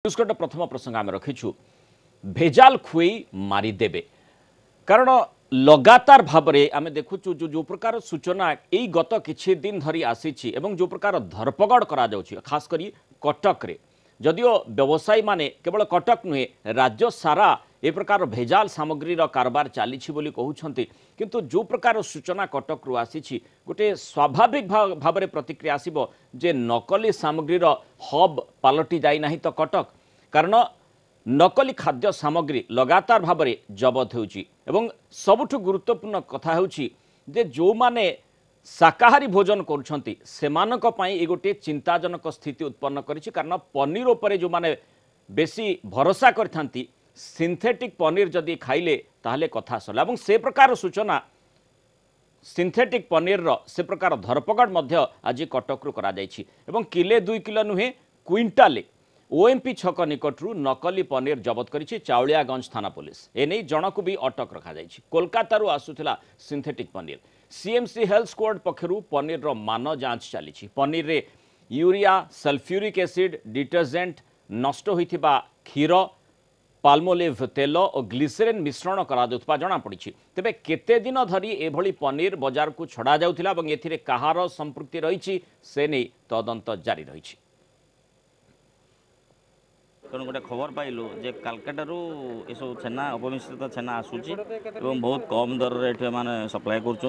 News प्रथम प्रसंग आम रखीचु भेजाल खुई मारिदेवे कारण लगातार भाव में आम देखुचु जो प्रकार सूचना यही गत किछि दिन धरी आसी जो प्रकार धरपगड़ करा खास करी कटक रे जदियो व्यवसायी माने केवल कटक नुहे राज्य सारा ए प्रकार भेजाल सामग्री कारबार चली कहते किंतु जो प्रकार सूचना कटक रु आसी गोटे स्वाभाविक भाव में प्रतिक्रिया आसिबो जे नकली सामग्री हब पलटि जाई नाही तो कटक कारण नकली खाद्य सामग्री लगातार भाव में जबत होउची एवं सबुठु गुरुत्वपूर्ण कथा होउची जे जो माने शाकाहारी भोजन करुछंती सेमानक पई ए गोटे चिंताजनक स्थिति उत्पन्न करिछि कारण पनीर उपरे जो माने बेसी भरोसा करथांती सिंथेटिक पनीर जदि खाइले ताहले कथा सला एवं से प्रकार सूचना सिंथेटिक पनीर से प्रकार धरपगड़ मध्य आज कटक रु करा जायछि एवं किले 2 किलो नुहे क्विंटाले ओएमपी छक निकटरू नकली पनीर जबत करिछि चाउलियागंज थाना पुलिस एने जनकु भी अटक रखा जायछि कोलकाता आसुथिला synthetic paneer CMC health squad पक्षरु पनीर रो मान जांच चली पनीर रे यूरिया सल्फ्यूरिक एसिड डिटर्जेंट नष्ट होइथिबा क्षीर पाल्मोलिव तेल और ग्लिसरीन मिश्रण करा जना पड़ी तेबे केते दिन धरी एभली पनीर बाजार को छड़ा जाउथिला एवं एथिरे कहार संपृक्ति रही से नहीं तदंत जारी रही तेणु गोटे खबर पाइलु जे कालकाटारू ये सब छेना अपमिश्रित छेना आसूची एवं बहुत कम दर रे माने सप्लाय करुँच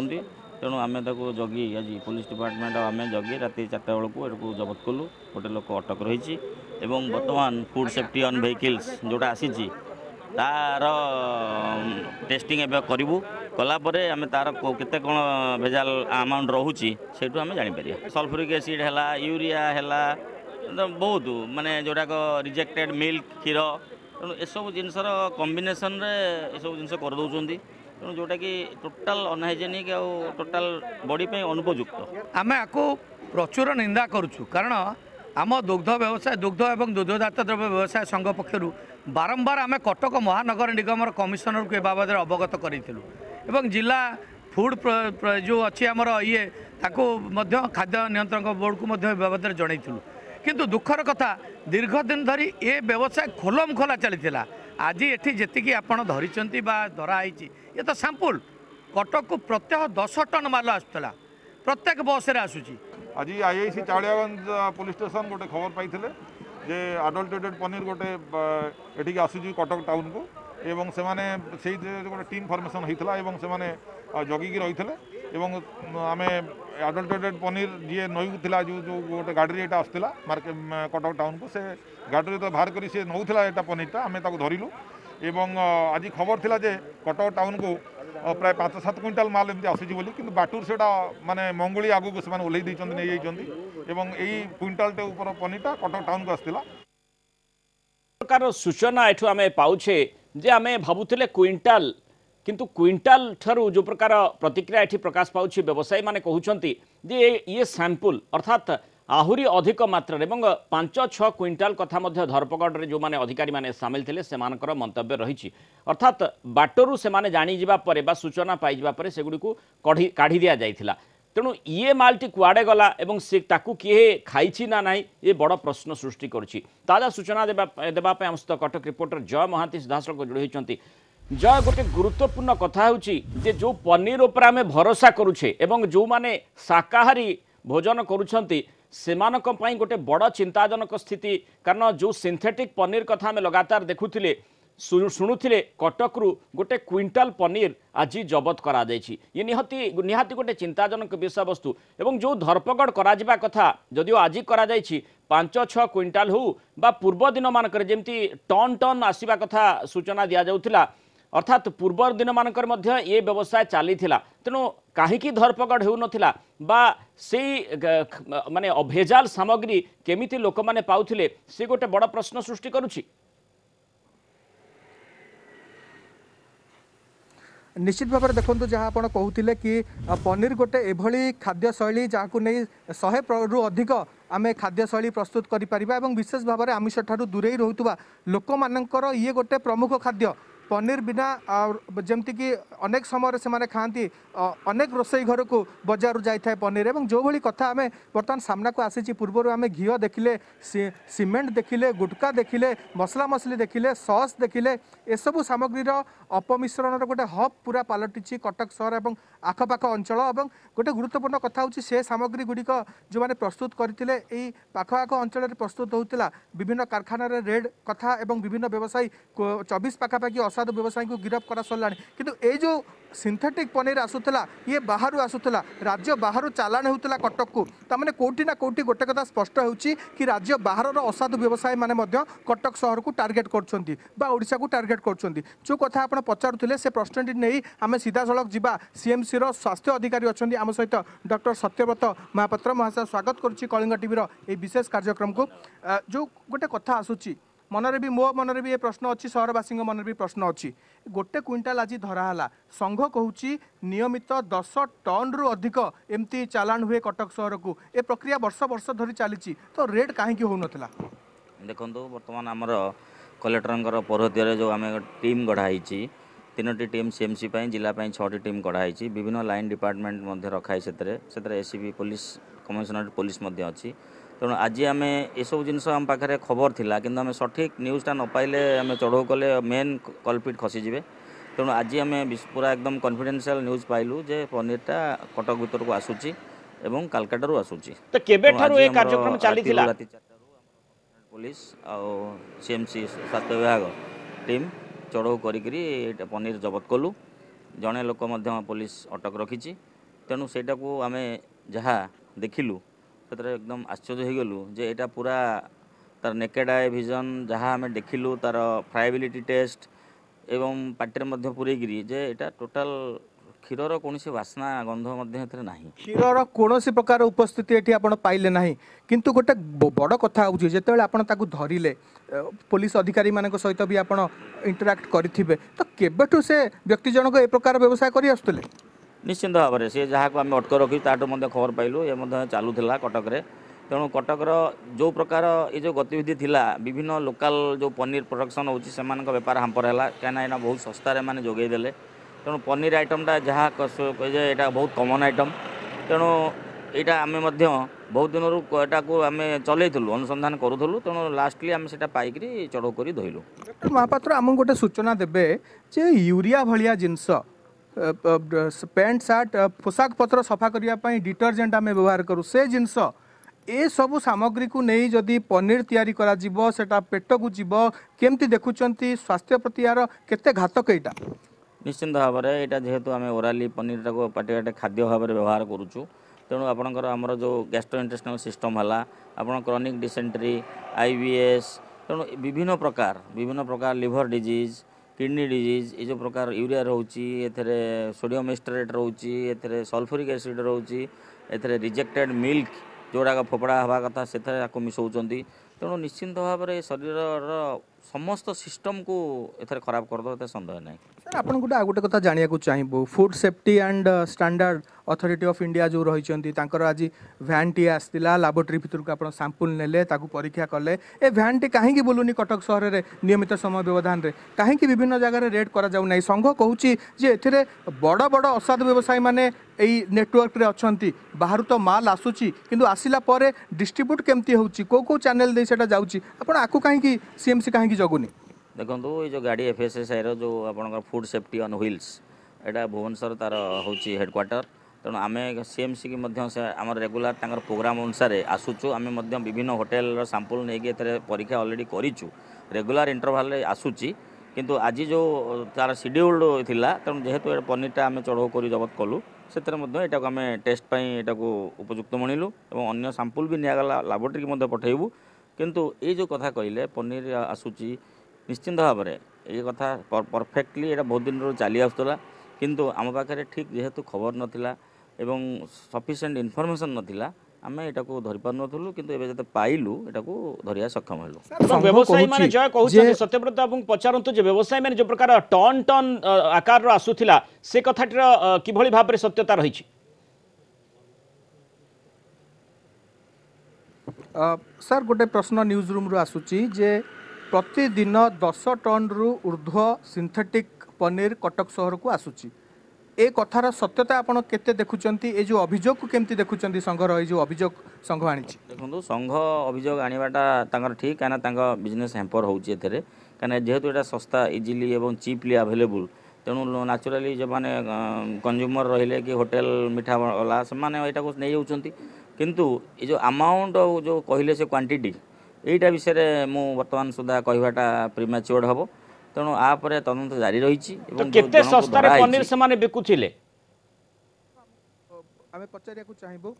तेणु आम जगी आज पुलिस डिपार्टमेंट आम जगी राति 4टा बेलू जबत कलु गोटे लोक अटक रही बर्तमान फूड सेफ्टी ऑन व्हीकल्स जोटा आसी तार टेस्टिंग एवं करूँ कलापर आम तार केते कौन भेजाल अमाउंट रोचे से आम जापर सल्फ्यूरिक एसिड है यूरिया है बहुत माने जोड़ाक रिजेक्टेड मिल्क क्षीर तेणु एसबू जिनसर कॉम्बिनेशन रे एसबू जिनस करदे तेणु जोटा कि टोटाल अनहाइजेनिक और टोटाल बॉडी पे अनुपयुक्त आम आपको प्रचुर निंदा करुचु कारण आम दुग्ध व्यवसाय दुग्ध एवं दुग्धजात द्रव्य व्यवसाय संघ पक्षर बारंबार आम कटक महानगर निगम कमिशनर को बाबद अवगत करूँ जिला फूड जो अच्छी आमर ये खाद्य नियंत्रण बोर्ड को बाबद जनईलु किंतु दुखर कथा दीर्घ दिन धरी ये व्यवसाय खोलम खोला चलीला आज ये जी आपड़ धरी धराई ये तो सैंपल कटक को प्रत्यह 10 टन माल आसूला प्रत्येक बस रे आसूची आज आईआईसी चाउलियागंज पुलिस स्टेशन गोटे खबर पाई जे अडल्टेटेड पनीर गोटे एठी आसूची कटक टाउन को एवं से माने से गोटे टीम फॉर्मेशन होता है से माने जगिकी रही आम अडल्टेटेड पनीर जी नौला जो जो गोटे गाड़ी ये आसला मार्केट कटक टाउन को से गाड़ी तो बाहर कर नौला यहाँ पनीरटा आम धरलु एवं आज खबर थिला जे कटक टाउन को प्राय 5-7 क्विंटाल माल एमती आसूची बोली किंतु बाटूर से माने मंगुली आगु को से ओल्लै देइछन्ती नै जाइछन्ती एवं एई क्विंटालटे ऊपर पनीरटा कटक टाउन को आसला प्रकार सूचना एठु आमे पाउछे जे आमे भाबुथिले क्विंटाल किंतु क्विंटाल ठरू जो प्रकार प्रतिक्रिया एठी प्रकाश पाउछि व्यवसायी माने कहउछन्ती जे ये सैंपल अर्थात आहुरी अधिक मात्रा एवं 5-6 क्विंटाल कथा मध्य धरपगड़ जो माने अधिकारी माने सामिल थिले सेमानकर मंतव्य रही अर्थात बाटरू से माने जानी जिबा परे बा सूचना पाई जिबा परे सेगुडी को काढ़ी दिया जाइथिला तेणु ये मालटी कुआडे गला एवं से ताकू किए खाइछि ना नाही ये बड़ प्रश्न सृष्टि करुछि ताजा सूचना देबा पे हमस्त कटक रिपोर्टर जय महांती सिधासल को जोड़ी होइछन्ती जय गोटे गुरुत्वपूर्ण कथा होउछि जे जो पनीर ऊपर आमे भरोसा करूछे एवं जो माने शाकाहारी भोजन करूछन्ती सेमानक पई गोटे बड़ चिंताजनक स्थिति कारण जो सिंथेटिक पनीर कथा आमे लगातार देखुथिले शुणुले कटकरू गोटे क्विंटाल पनीर आज जबत करा जायछि ये निहाती गोटे चिंताजनक विषय वस्तु एवं जो धरपगड़ करा जिबा कथा जदियो आज करा जायछि 5-6 क्विंटाल हो बा पूर्व दिन मानकर जेमती टन टन आसीबा कथा सूचना दिया जाउथिला अर्थात पूर्व दिन मानकर मध्य ये व्यवसाय चली तेणु कहीं धरपगड़ हो नथिला बा से माने अभेजाल सामग्री केमिति लोक माने पाउथिले से गोटे बड़ प्रश्न सृष्टि करुछि निश्चित भाव में देखो जहाँ आप कहते कि पनीर गोटे एभली खाद्य शैली जहाँ नहीं 100 रु अधिक आम खाद्य शैली प्रस्तुत करें विशेष भाव में आमिष ठारू दूरे रोकवा लोक मानकर ये गोटे प्रमुख खाद्य पनीर बिना जमती कि अनेक समय से खाती अनेक रोसई घर को बजार जाए पनीर एवं जो भली कथा आम बर्तमान सामना को आसी पूर्व आम घी देखिले सीमेंट देखिले गुटका देखिले मसला मसली देखिले सॉस देखिले एसबू सामग्री अपमिश्रण गोटे हब पूरा पलटि कटक सहर और आखपाख अंचल और गोटे गुरुत्वपूर्ण कथा होची से सामग्री गुड़िक जो मैंने प्रस्तुत करते पाखपाख अंचल प्रस्तुत होता विभिन्न कारखाना रेड कथा एवं विभिन्न व्यवसायी 24 पाखापाखि असाधु व्यवसायी को गिरफ्त करा सरला किंतु ए जो सिंथेटिक पनीर आसूला ये बाहर आसूला राज्य बाहर चालाण होता कटक को तमें कोटी ना कोटी गोटे कथा स्पष्ट होची कि राज्य बाहर असाधु व्यवसायी माने कटक सहर को टार्गेट करछंती को टार्गेट करछंती जो कथा आप पचारुले से प्रश्नटी नहीं आम सीधा सड़क जा सीएमसी स्वास्थ्य अधिकारी अच्छा आम सहित डॉक्टर सत्यव्रत महापात्र महाशय स्वागत करुच्ची कलिंग टीवी ये विशेष कार्यक्रम को जो गोटे कथा आसूची मनरे भी मो मनरे भी ये प्रश्न अच्छी सहरवासी मनरे भी प्रश्न अच्छी गोटे क्विंटाल आज धराला संघ कहूँ नियमित 10 टन रु अधिक एमती चालाण हुए कटक सहर को ए प्रक्रिया वर्ष वर्ष धरी चली तो रेट कहीं हो नाला देखो बर्तमान आमर कलेक्टर पौरहत्य जो आम टीम गढ़ाई 3टी टीम सीएमसी जिला 6टी टीम गढ़ाई विभिन्न लाइन डिपार्टमेंट रखाई से एसीबी पुलिस कमिशनरेट पुलिस अच्छी तेणु आज आम एसबू जिन आम पाखे खबर थिला किंतु आम सठिक न्यूज़टा न पाइले आम चढ़ऊ कले मेन कल्पिट खसीजे तेणु आज आम पूरा एकदम कॉन्फिडेंशियल न्यूज़ पाइलु जे पनीरटा कटक भीतर को आसूची एवं कालकाटारू आसूची तो केबे ठारू ए कार्यक्रम चलीथिला राति 4 पुलिस आउ सीएमसी स्वास्थ्य विभाग टीम चढ़ऊ करी पनीर जबत कलु जड़े लोक पुलिस अटक रखी तेणु सेटा को आम जहाँ देखिलु से एकदम आश्चर्य हो गलु जे एटा पूरा तार नेकेड आई विजन जहाँ आम देखिलु तार फ्राएबिलिटी टेस्ट एवं पार्टी में पूरेगिरी जे एटा टोटाल क्षीरर कौन बास्ना गंध ना क्षीरर कौन प्रकार उपस्थिति ये आप पाइले ना किंतु गोटे बड़ कथा हो जिते आप धरिले पुलिस अधिकारी मान सहित भी आप इंटराक्ट करेंगे तो केबेठू से व्यक्ति जनक ए प्रकार व्यवसाय कर आसुले निश्चिंत भाव में सी जहाँ को आम अटक रखी ताठू खबर पाइलु ये चलूला कटक तेणु कटकर जो प्रकार ये जो गतिविधि थिला विभिन्न लोकल जो पनीर प्रोडक्शन होती बेपार हांपर है कहीं बहुत सस्तार मैंने जोगेदेले तेणु पनीर आइटमटा जहाँ यहाँ बहुत कमन आइटम तेणु यहाँ आम बहुत दिन यहाँ को आम चलू अनुसंधान करूँ तेणु लास्टली आम से पाइक चढ़ऊ कर धोलु महापात्र आम गोटे सूचना देवे जे यूरिया भलिया जिनस पैंट सार्ट पोशाक पत्र सफा करने डिटर्जेंट आम व्यवहार करूँ से जिनस ए सबु सामग्री को नहीं जदि पनीर तैयारी करा जीवो सेटा पेट को जीव केमती देखुंट स्वास्थ्य प्रति यार केते घातक एटा निश्चिंत भाव में यहाँ जेहेतु आम ओराली पनीर को पाटे खाद्य भाव में व्यवहार करुचु तेणु आपणकर आमर जो गैस्ट्रोइंटेस्टाइनल सिस्टम है आपन क्रॉनिक डिसेंट्री IBS तेणु विभिन्न प्रकार लिवर डिजीज किडनी डिजीज ये जो प्रकार यूरिया रोची एथरे सोडियम एस्टरेट रोची एथरे सल्फ्यूरिक एसिड रोची एथरे रिजेक्टेड मिल्क जोड़ाक फोपड़ा हवा कथा से मिसौंट तेणु निश्चिंत भाव में शरीर समस्त सिस्टम को एथरे खराब करदे सन्देह ना सर आप गोटे कथा जाना चाहिए food safety and standard authority of India जो रही आज भैन टी आसला लैबोरेटरी भितर को आप सैंपल नेले परीक्षा कले ए भैन टी कहीं बुलूनी कटक सहर में नियमित समय व्यवधान में कहीं विभिन्न जगह रेड करा संघ कहूँ जे ए बड़ बड़ असाधु व्यवसायी मैंने यही नेटवर्क रे अच्छी बाहर तो माल आसूची किंतु आसिला परे डिस्ट्रीब्यूट केमती होची को चैनल दे सेटा जाउची आपण आकु कहीं सीएमसी कहीं जगुनी देखो ये जो गाड़ी FSSAI रो जो आपन फूड सेफ्टी ऑन व्हील्स एटा भुवनेश्वर तार होची हेडक्वार्टर तेणु आम सीएमसी की से आम रेगुलर प्रोग्राम अनुसार आसुचु आम विभिन्न होटेल सैंपल नहीं परीक्षा ऑलरेडी करूँ रेगुलर इंटरवाल आसूची किंतु आज जो तार शेड्यूल्ड थिला तेणु जेहेतु पनीरटा आम चढ़ऊ कर जबत कलु से आम टेस्ट यहाँ को उपयुक्त मणिलु और अन्य सैंपल भी निगला लैबोरेटरी की पठेबू किंतु ये जो कथा कहले पनीर आसूची निश्चिंत भाव में ये कथा परफेक्टली ये बहुत दिन चली आसुला किंतु आम पाखे ठीक जेहेतु खबर नाला एवं सफिशिएंट इनफॉरमेशन नाला आम यहाँ को धरी पार नुँ कि जब पाइलु यहाँ को धरिया सक्षम हेलु व्यवसायी मैंने जय कहते सत्यव्रत बाबू पचारतु जे व्यवसायी मैंने जो प्रकार टन टन आकार आसूला से कथाटर किभली भाव में सत्यता रही सर गोटे प्रश्न न्यूज रूम रू आसूची जे प्रतिदिन 10 टन रु ऊर्ध्व सिंथेटिक पनीर कटक सहर को आसूची ए कथार सत्यता आपण केते देखुचंती ए जो अभियोग को केमती देखुचंती संघर ए जो अभियोग संघ आनी देखो संघ अभियोग आनीबाटा तांकर ठीक काना तांका बिजनेस हैम्पर होउची एथरे काना जेहेतु एटा सस्ता इजिली एवं चीपली अवेलेबल तेणु न्याचुराली जो माने कंज्यूमर रहिले कि होटल मिठा वाला से माने एटा को नै जाउचंती किंतु ए जो अमाउंट जो कहले से क्वांटिटी एटा विषय मु वर्तमान सुधा कहवाटा प्रीमैच्योर हबो तेणु आपर तदंत जारी रही केते सस्तारे पनीर से माने बिकुथिले आमे पचारिया को चाहिबो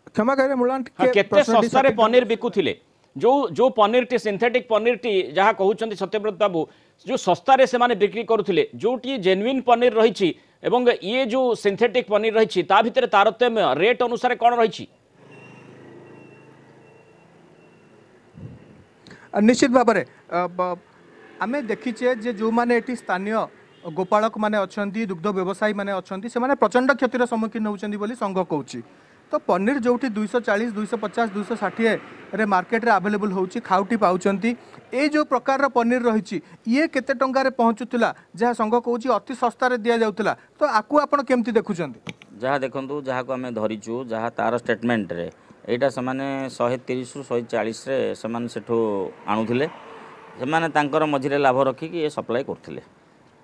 क्षमा करे मुलांट केते सस्तारे पनीर बिकुथिले जो paneer T synthetic paneer T जहाँ कहउचंती सत्यव्रत बाबू जो सस्तारे से माने बिक्री करुथिले जोटी जेन्युइन पनीर रही एवं ये जो सिंथेटिक पनीर रही ता भितर तारतम्य रेट अनुसार कौन रही निश्चित भाव में आम देखीचे जे जो माने एटी स्थानीय गोपालक माने अच्छी दुग्ध व्यवसायी माने अच्छी से माने प्रचंड क्षतिर सम्मुखीन होउछंती बोली संघ कहूँ तो पनीर जो 240 250 260 रे मार्केट रे अवेलेबल होउची खाउटी पाउचंती ए जो प्रकार पनीर रही ये केते टंका रे पहुँचुला जहाँ संघ कहूँ अति सस्ता रे दिया जाउतला तो आकु आपण केमती देखुचंती जहाँ देखंतु जहाँ को आम धरीचु जहाँ तार स्टेटमेंट रे एटा समाने 130 रु 140 रे समान सेठो आणुथिले समाने तांकर मझिरे लाभ रखिकी ये सप्लाई करथिले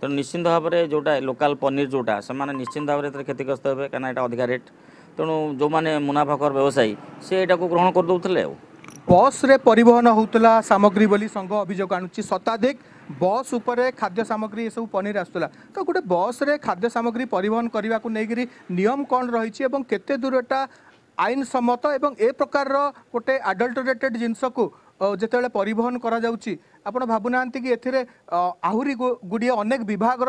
तो निश्चिंत भाव में जोटा लोकल पनीर जोटा समाने निश्चिंत भाव में क्षतिग्रस्त हे कहीं यहाँ अधिका रेट तेणु जो मैंने मुनाफाकर व्यवसायी से एटा को ग्रहण कर दउथिले बस रे परिवहन होउतला सामग्री बोली संघ अभियोग आणुची शताधिक बस उपरे खाद्य सामग्री ये सब पनीर आसुला तो गोटे बस रे खाद्य सामग्री परिवहन करने को लेकर नियम कौन रही एवं केते दूरटा आईन सम्मत एवं ए प्रकार गोटे अडल्टरेटेड जिनस को जिते परिवहन करा जाउची आपण भावुना कि एथिरे आहुरी गुड़िए अनेक विभाग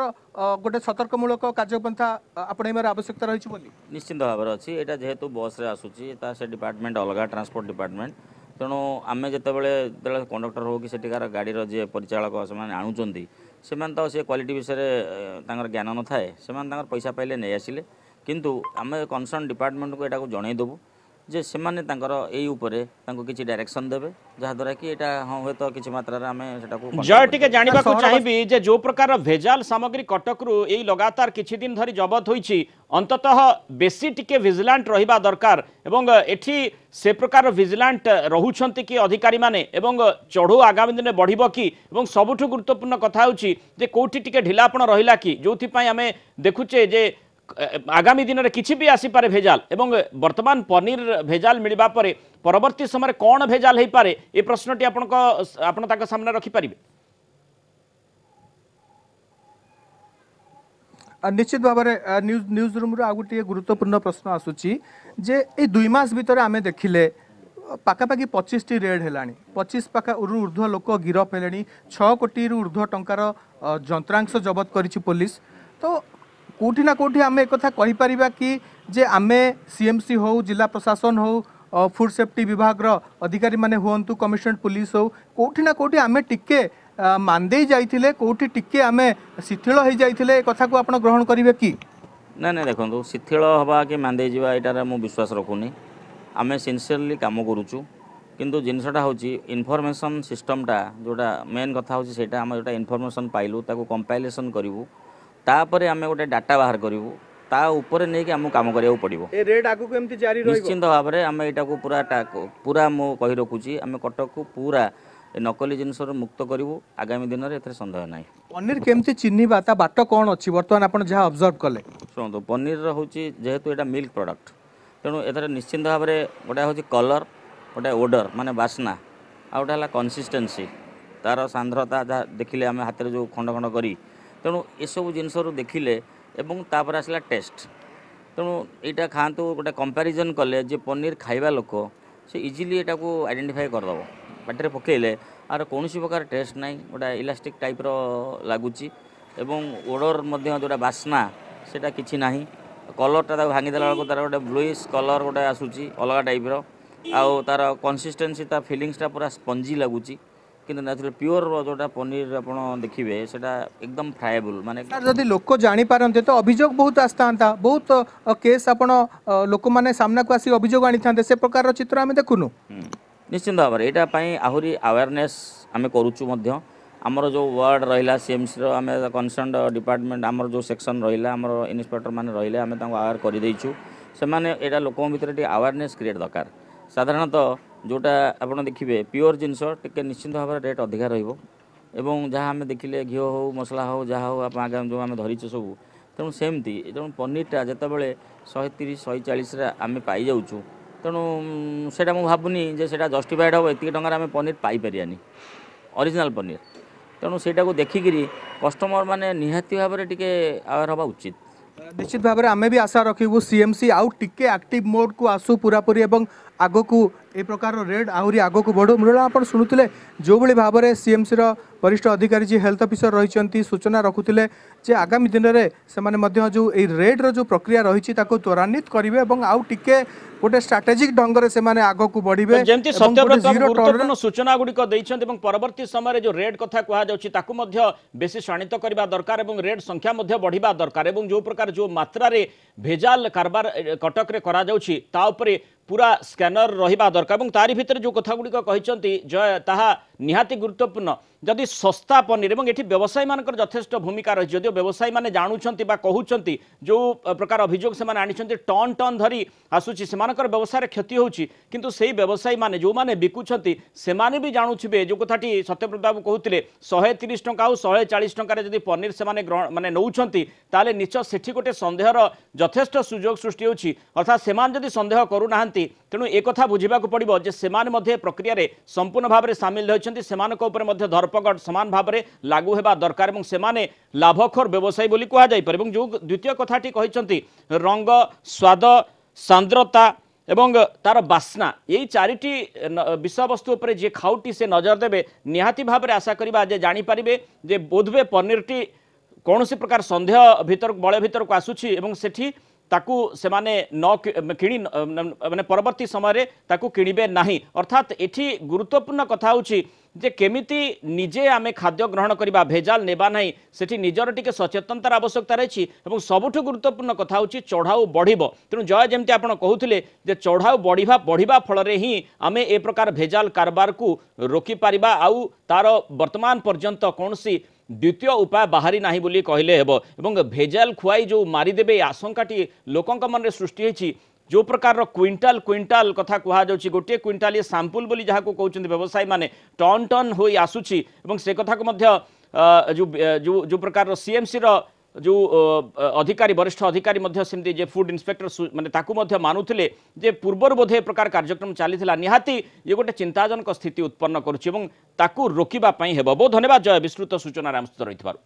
गोटे सतर्कमूलक कार्यपंथा आपणेमार आवश्यकता रही बोली निश्चिंत भाव में अच्छी यहाँ जेहेतु बस रे आसूची से डिपार्टमेंट अलग ट्रांसपोर्ट डिपार्टमेंट तेणु आम जितेबाला कंडक्टर हो कि सेठिकार गाड़ी जी परिचालक से आणुचंती से तो से क्वालिटी विषय ज्ञान न थाए से पैसा पाइले नहीं आसिले किंतु आम कनसर्न डिपार्टमेंट को यहाँ जनईदेवु जे से माने किसी डायरेक्शन देवे जहाँद्वारा कि यहाँ हाँ हे तो किसी मात्रा आम जय टिके जानिबा को चाहिबी जे जो प्रकार भेजाल सामग्री कटकरू यही लगातार किछि दिन धरी जबत होईछि अंततः बेसी टिके विजिलेंट रहिबा दरकार एवं एठी से प्रकार विजिलेंट रहुछंती कि अधिकारी माने एवं चढ़ू आगामी दिन बढ़िबो कि एवं सबुठु गुरुत्वपूर्ण कथा होछि जे कोठी टिके ढिलापण रहिला कि जोथि पई आमे देखुचे जे आगामी दिन में किसी भी आसीपे भेजाल एवं वर्तमान पनीर भेजाल मिलवा पर परवर्ती समय कौन भेजाल हो पारे ये प्रश्नटी आपण सामने रखिपारे निश्चित भाव में न्यूज रूम रो गोटे गुरुत्वपूर्ण प्रश्न आसूची जे ए 2 मास भितर आमे देखिले पाखापाखि 25 रेड है 25 पाखा ऊर्ध्व लोक गिरफ है 6 कोटी ऊर्ध्व टंकार जंत्रांश जबत करिछि पुलिस तो कोठी ना कोठी आमे एक कथा कहि परिबा कि जे आमे सीएमसी हो जिला प्रशासन हो फूड सेफ्टी विभाग रो अधिकारी माने हुंतु कमिशनर पुलिस हो कोठी ना कोठी आमे टिके मानदे जाइथिले कोठी टिके आमे शिथिल हो जाइथिले ए कथा को आपण ग्रहण करिवे कि ना ना देखंतु शिथिल हवा कि मानदे जिवा एटारे मु विश्वास रखुनी आमे सिंसियरली काम करूछु किंतु जिनसटा होची इनफॉरमेशन सिस्टमटा जोटा मेन कथा होची सेटा हम जोटा इनफॉरमेशन पाइलु ताको कंपाइलेशन करिवु तापर आम गोटे डाटा बाहर करूँ ता ऊपर नहीं कि आमको काम करिया पड़ो रेट आगु केमती जारी रहइबो निश्चिंत भाव में आम यहाँ पूरा मु कहि रखुची आम कटक को पूरा नकली जिनस मुक्त करूँ आगामी दिन में एथरे संदेह ना पनीर केमती चिन्हिबा ता बाट कौन अच्छी बर्तमान आपण जहाँ ऑब्जर्व कले शुणु पनीर होची जेहेतु यहाँ मिल्क प्रोडक्ट तेणु एथरे निश्चिंत भाव में गोटे हूँ कलर गोटे ओडर माने बास्ना आ गोटे कंसिस्टेंसी तार सांद्रता जहाँ देखिले आम हाथ में जो खंड खंड करी तेणु एसबू जिनस देखिले एवं तापर आसला टेस्ट तेणु यहाँ खातु गोटे कंपैरिजन कले जे पनीर खाइबा लोक से इजिली यहाँ को आइडेंटिफाई करदेव पाटे पकेले आर कौन प्रकार टेस्ट ना गोटे इलास्टिक टाइप लगुच ओडर जोटा बास्ना सेटा किछि नाही कलरटा भांगीदेला बेलू तार गोटे ब्लूइश कलर गोटे आसूची अलग टाइप्र आउ तार कंसिस्टेंसी ता फिलिंग्सटा पूरा स्पंजी लगुच किंतु नेचुरल प्योर जोटा पनीर आप देखिए सेटा एकदम फ्राएबल माने जदि लोक जानी पारंते तो अभियोग बहुत आस्ता बहुत केस आपण लोक माने सामना को आसी अभियोग आनी था से प्रकार चित्र आम देखुनु निश्चिंत भाव में यहाँ आहरी अवेयरनेस आम करुचु आमर जो वार्ड रहा सीएमसी आम कनसर्न डिपार्टमेंट आमर जो सेक्शन रहा आमर इन्स्पेक्टर मैंने रही आम अवेयर करदेचु से यहाँ लोक भर अवेयरनेस क्रिएट दरकार साधारणतः जोटा आप देखिए प्योर जिनस टे निश्चिंत भाव में रेट अधिका रही जहाँ आम देखिले घी हो मसला हो जहाँ हो आप आगे जो आम धरीचे सब तेणु सेमती तेणु पनीरटा जिते 130-140 आम पाई जाऊँ तेणु से भावुनी से जस्टिफाइड हम एति टकर आम पनीर पाइपारानी ओरिजिनल पनीर तेणु सेटा को देखिकी कस्टमर माने निहाती भाव में टिके अवेयर हवा उचित। निश्चित भाव में आम भी आशा रखू सीएमसी आउ टिके एक्टिव मोड को आसू पूरापूरी एवं आग को ए प्रकार रेड आहरी आग को बढ़ू मृणा आप शुणुते जो भाई भाव में सीएमसी वरिष्ठ अधिकारी जी हेल्थ ऑफिसर रही सूचना रखुले जे आगामी दिन में से जो रेड रो जो प्रक्रिया रही त्वरान्वित करेंगे और आउ टिके गोटे स्ट्राटेजिक ढंग से आग को बढ़े जमती सत्यव्रत गुरुत्वपूर्ण सूचना गुड़िक परवर्ती समय जो रेड कथा कहुच्छी बेसी शाणित करने दरकार और रेड संख्या बढ़िया दरकार और जो प्रकार जो मात्रा भेजाल कारबार कटक रे करा जाउछि ता उपरे पूरा स्कैनर रहिबा दरकार और तारि भितर जो कथा गुड़िक कहते जय ताहा निहाती गुरुत्वपूर्ण जदि सस्ता पनीर और ये व्यवसायी मानकर यथेष्ट भूमिका रही जदिव व्यवसायी मैंने जानूंट कहते जो प्रकार अभियोग से आनी टन टन धरी आसूची से व्यवसाय क्षति होची किंतु सेही व्यवसायी माने जो माने बिकुछंती से माने भी जानूथिबे जो कथाटी सत्यव्रत बाबू कहते 130 टंका और 140 टंकार जदि पनीर से माने नौछंती ताले निश्चय सेठी गोटे संदेहर यथेष्ट सुजोग सृष्टि होची अर्थात सेमान जदि संदेह करूनाहांती तेणु एक कथा बुझिबाकु पड़िबो जे सेमान मध्ये प्रक्रिया रे संपूर्ण भाव में सामिल होइछंती सेमानक ऊपर मध्ये धरपकड़ समान भाव में लागू हेबा दरकार और सेमाने लाभखोर व्यवसायी बोली कहा जाय पारे जो द्वितीय कथाटी कहते रंग स्वाद सांद्रता एवं तार बास्ना यही चारिटी विषय वस्तु पर जे खाउटी से नजर देवे निहाती भाव में आशा करवा जे जानीपारे जे बोधवे पनीरटी कौन सी प्रकार संदेह भीतर बड़े भीतर को आसूची एवं सेठी ताकू से माने न किणी माने परवर्ती समय ताकू किणिबे नाही अर्थात एठी गुरुत्वपूर्ण कथा होची जे केमिति निजे आमे खाद्य ग्रहण करबा भेजाल नेबा नाही सेठी निजर टिके सचेतनतार आवश्यकता रही और सबुठु गुरुत्वपूर्ण कथा होची चढ़ाऊ बढ़िबो तेणु जय जेमती आपण कहूथिले जे चढ़ाऊ बढ़िबा फल रे ही आमे ए प्रकार भेजाल कारबार को रोकी पारिबा आउ तार वर्तमान पर्यंत कोनसी द्वितीय उपाय बाहरी नाही बोली कहले हेबो एवं भेजाल खुआई जो मारिदेबे आशंकाटी लोकंक मन रे सृष्टि होची जो प्रकार क्विंटाल क्विंटाल कथा कहा जाउची गोटे क्विंटाल ये सैंपल बोली जहाँ को कहते व्यवसायी माने टन टन हो आसूची एवं से कथा को मध्य जो प्रकार सीएमसी रो जो अधिकारी वरिष्ठ अधिकारी मध्य सेमती जे फूड इंस्पेक्टर माने ताकू मध्य मानुथिले जे पूर्वर बोधे प्रकार कार्यक्रम चलीथिला निहाती ये गोटे चिंताजनक स्थिति उत्पन्न करुछि एवं ताकू रोकिबा पई हेबो। बहुत धन्यवाद जय विस्तृत सूचना आम सहित रहिथिबारु।